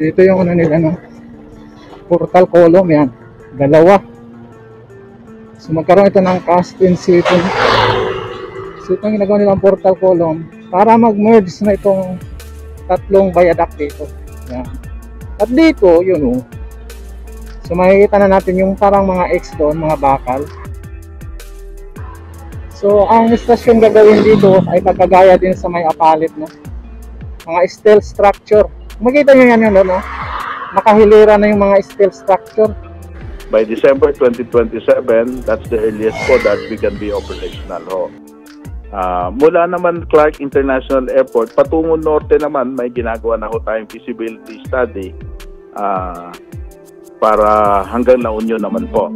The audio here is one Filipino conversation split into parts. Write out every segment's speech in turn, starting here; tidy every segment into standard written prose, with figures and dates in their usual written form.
Dito yung ano nila, no? Portal column yan. Dalawa. So magkaroon ito ng cast in situ. So itong ginagawa nilang portal column para mag-merge na itong tatlong viaduct dito. Yan. At dito, yun oh. So makikita na natin yung parang mga X doon, mga bakal. So ang istasyon gagawin dito ay pagkagaya din sa may apalit, no? Mga steel structure. Makita nyo yan yun, no? Nakahilera na yung mga steel structure. By December 2027, that's the earliest po that we can be operational ho. Mula naman Clark International Airport, patungo norte naman, may ginagawa na ho tayong feasibility study para hanggang La Union naman po.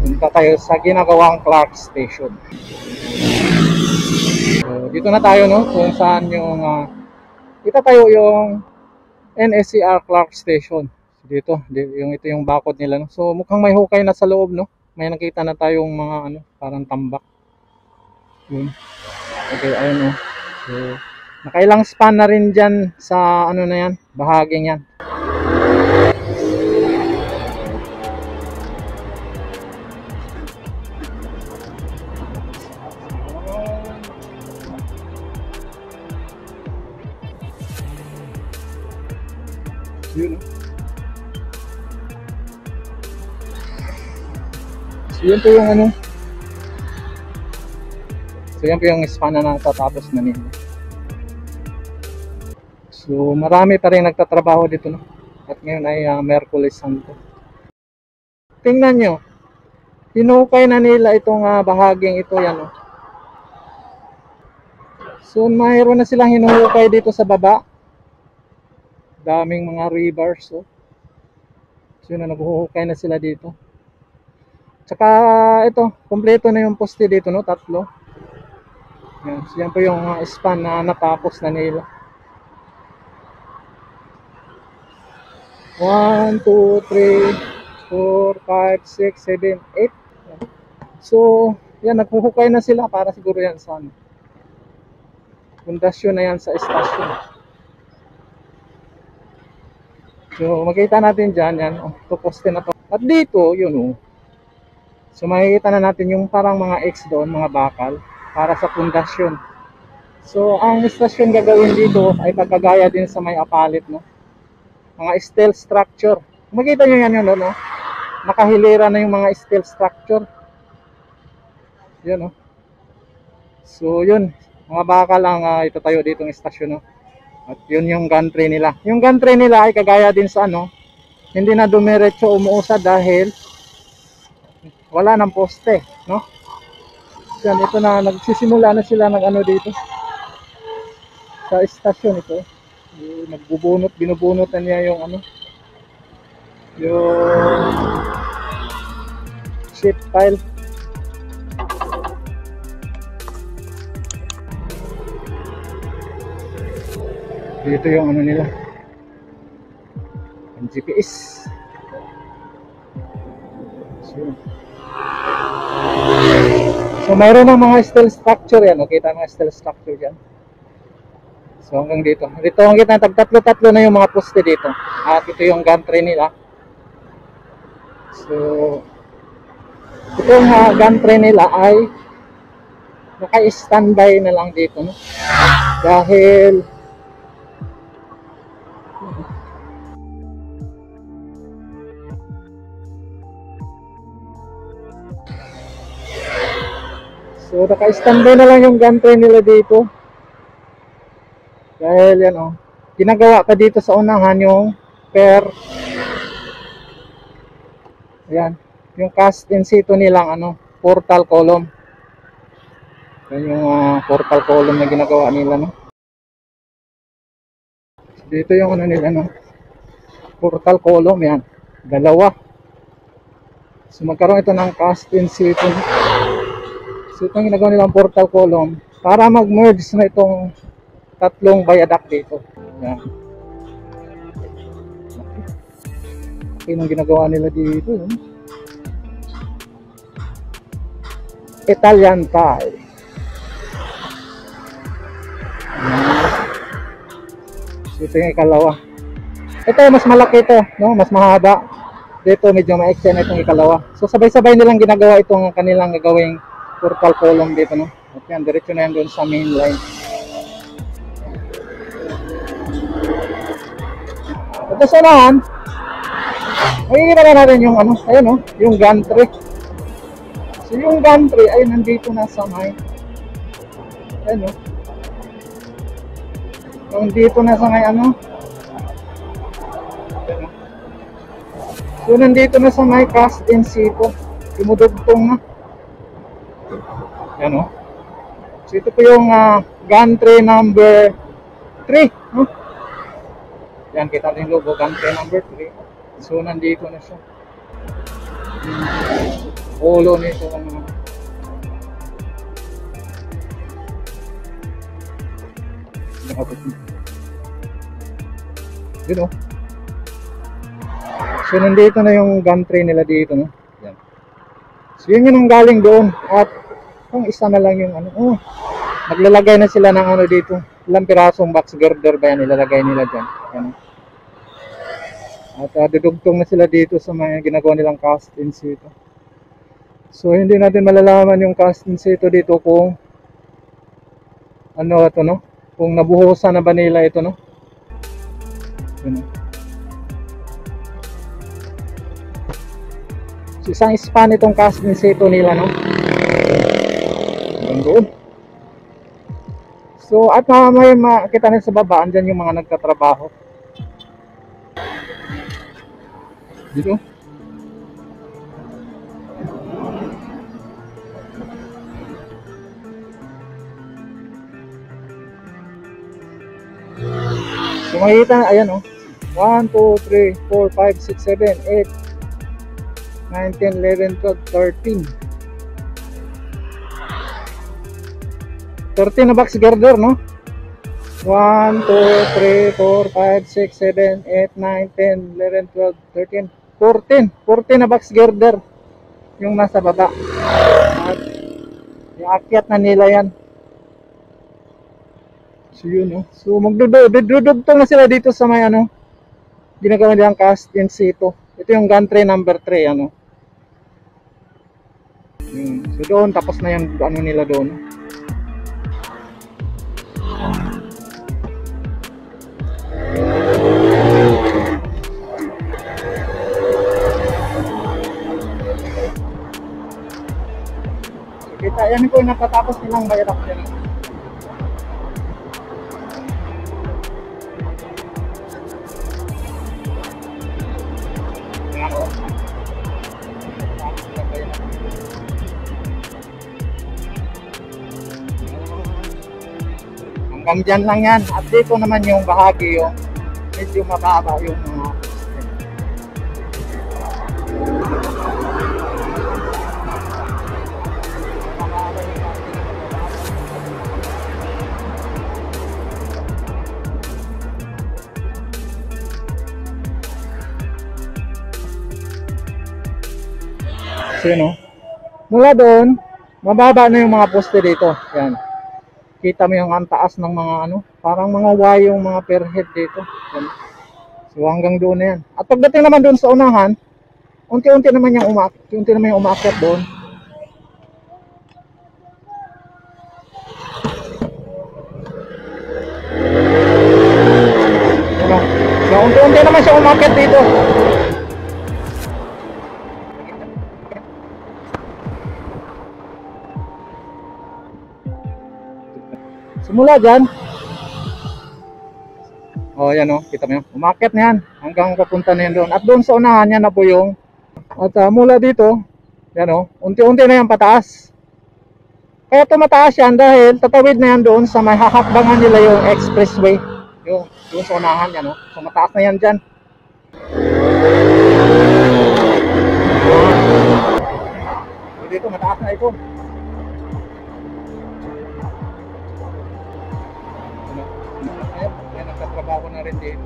Punta tayo sa ginagawang Clark Station. So, dito na tayo, no? Kung saan yung itatayo yung NSCR Clark Station. Dito, ito yung bakod nila, no? So mukhang may hukay na sa loob, no? May nakita na tayong mga ano, parang tambak. Yun. Okay, ayun, no? So nakailang span na rin dyan sa ano na yan, bahaging yan. Yun, no? So yun po yung ano. So yan po yung span na natatapos na nila. So marami pa rin nagtatrabaho dito, no? At ngayon ay Merkulis Santo. Tingnan nyo, hinukay na nila itong bahaging ito, yan, no? So mayroon na silang hinuhukay dito sa baba. Daming mga rebars, oh. So yun na, naghuhukay na sila dito. Tsaka ito, kompleto na yung poste dito, no? Tatlo. Yan, so yan po yung span na natapos na nila. 1, 2, 3, 4, 5, 6, 7, 8. So yan, naghuhukay na sila para siguro yan sa ano, pundasyon na yan sa estasyon. So makita natin dyan, yan, oh, ito poste na to. At dito, yun, oh. So makikita na natin yung parang mga X doon, mga bakal, para sa pundasyon. So ang istasyon gagawin dito ay pagkagaya din sa may apalit, no? Mga steel structure. Makita nyo yan yun, no? Nakahilera na yung mga steel structure. Yun, no? So yun, mga bakal ang itatayo dito ng istasyon, no? At yun yung gantry nila. Yung gantry nila ay kagaya din sa ano, hindi na dumiretso umuusad dahil wala ng poste, no? Yan, ito na, nagsisimula na sila ng ano dito sa istasyon ito. Nagbubunot, binubunutan niya yung ano, yung sheet pile. Dito yung ano nila, ang GPS. So mayroon ng mga steel structure yan, okay? Kita mga steel structure dyan. So hanggang dito. Dito ang kita, tatlo-tatlo na yung mga poste dito. At ito yung gantry nila. So itong gantry nila ay naka-standby na lang dito, no? Dahil so naka-standby na lang yung gantry nila dito. Dahil yan, oh, ginagawa pa dito sa unahan yung per, yan, yung cast in situ nilang ano, portal column. Yan yung portal column na ginagawa nila, no? Dito yung ano nila, no? Portal column, yan, dalawa. So magkaroon ito ng cast in situ. So itong ginagawa nilang portal column para mag-merge na itong tatlong viaduct dito. Yan. Okay, nung ginagawa nila dito, yun. Italian Thai. Ito yung ikalawa. Ito mas malaki ito, no? Mas mahaba. Dito medyo ma-extend itong ikalawa. So sabay-sabay nilang ginagawa itong kanilang gagawing portal column dito, no? At yan, diretso na yan doon sa main line. At sa unahan, makikita na natin yung ano, ayun, no? Yung gantry. So yung gantry ay nandito na sa may, ayun, no? Nandito na sa may ano, so nandito na sa may cast in situ, dumudugtong na. Yan, o. So ito po yung gantry number 3, no? Yan, kita din logo, gantry number 3. So nandito na siya. Ulo nito ang yun, o. So nandito na yung gantry nila dito, no? Yan. So yun yung galing doon. At kung isa na lang yung ano, oh, maglalagay na sila ng ano dito. Ilang pirasong box girder ba yan ilalagay nila dyan. Yan. At dudugtong na sila dito sa mga ginagawa nilang cast in situ. So hindi natin malalaman yung cast in situ dito kung ano ito, no? Kung nabuhusan na ba nila ito, no? Yan. So isang span itong cast in situ nila, no? Doon. So at may makita na sa baba, andyan yung mga nagtatrabaho dito. So makikita, ayan, oh, 1, 2, 3, 4, 5, 6, 7, 8, 9, 10, 11, 12, 13 na box girder, no? 1, 2, 3, 4, 5, 6, 7, 8, 9, 10, 11, 12, 13, 14 na box girder yung nasa baba. At iakyat na nila yan. So yun, no? So magdudugtong na sila dito sa may ano, ginagawa nilang cast in situ. Ito yung gantry number 3, ano. So doon, tapos na yung ano nila doon. Kita, yan po yung natatapos nilang bayrak dyan. Hanggang dyan lang yan. At dito naman yung bahagi yung medyo mababa yung mga sino? Mula doon, mababa na yung mga poste dito. Yan. Kita mo yung antaas ng mga ano, parang mga Y yung mga per head dito. Yan. So hanggang doon na yan. At pagdating naman doon sa unahan, unti-unti naman yung umaakyat doon. Ano? So unti-unti naman siya umaakyat dito. Simula dyan. O yan, o, kita mo yun. Umakyat na yan hanggang papunta na yan doon. At doon sa unahan yan na po yung, at mula dito, yan, o, unti-unti na yan pataas. Kaya tumataas yan dahil tatawid na yan doon sa may hahakbangan nila yung expressway. Yung doon sa unahan yan, o. So mataas na yan dyan. Dito mataas na ito. Nagtatrabaho na rin dito.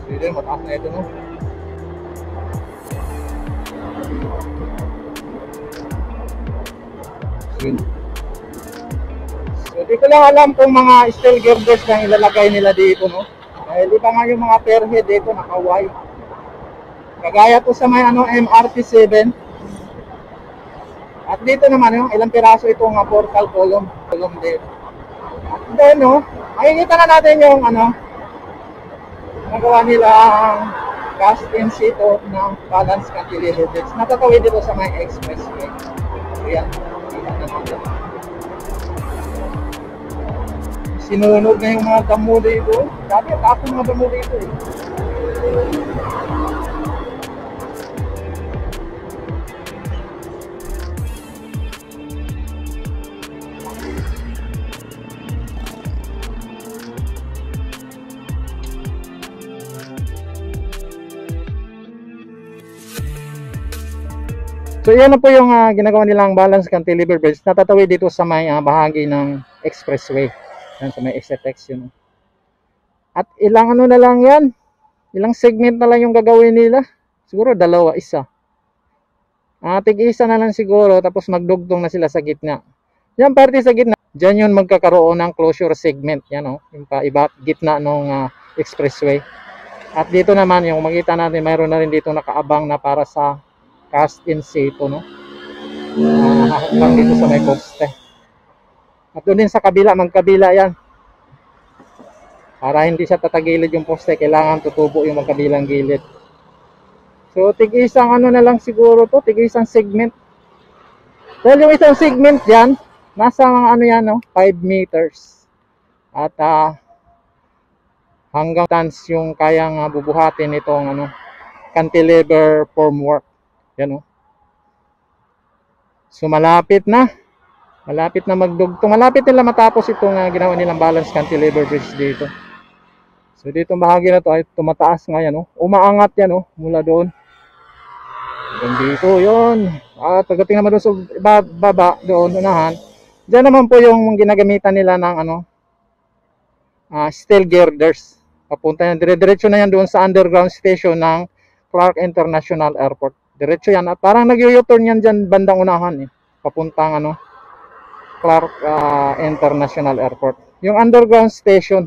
Dito, mataas na ito, no? Yun. So, di ko lang alam kung mga steel girders na ilalagay nila dito, no? Dahil iba nga yung mga pair head dito, naka-Y. Kagaya to sa may MRT7. At dito naman, yung ilang piraso itong portal column din. At then, no, makikita na natin yung nagawa nila cast in situ ng balance cantilever bridge. Natatawid dito sa may expressway. So, yan. Kita na natin. Sinunog na yung mga damo dito. Dati, tapos mga damo dito eh. So yan na po yung ginagawa nilang balance cantilever bridge. Natatawid dito sa may bahagi ng expressway. Yan sa may SFX yun. At ilang na lang yan. Ilang segment na lang yung gagawin nila. Siguro dalawa, isa. Tig-isa na lang siguro tapos magdugtong na sila sa gitna. Yan parte sa gitna. Diyan yun magkakaroon ng closure segment. Yan yung iba gitna ng expressway. At dito naman yung makita natin mayroon na rin dito nakaabang na para sa cast in situ, no? Hahakbang dito sa may poste. At doon din sa kabila, magkabila yan. Para hindi siya tatagilid yung poste, kailangan tutubo yung magkabilang gilid. So, tig-isang na lang siguro to, tig-isang segment. Dahil yung isang segment yan, nasa mga 5 meters. At hanggang tons yung kayang bubuhatin itong cantilever formwork. Yan So malapit na magdugtong. Malapit nila matapos itong ginawa nilang balance cantilever bridge dito. So dito bahagi na to ay tumataas nga yan. Umaangat yan mula doon. Hanggang dito yun. At pagdating naman doon sa baba doon unahan. Diyan naman po yung ginagamitan nila ng steel girders. Papunta yan. Dire-diretso na yan doon sa underground station ng Clark International Airport. Diretso yan. At parang nag-u-turn yan dyan bandang unahan papuntang Clark International Airport. Yung underground station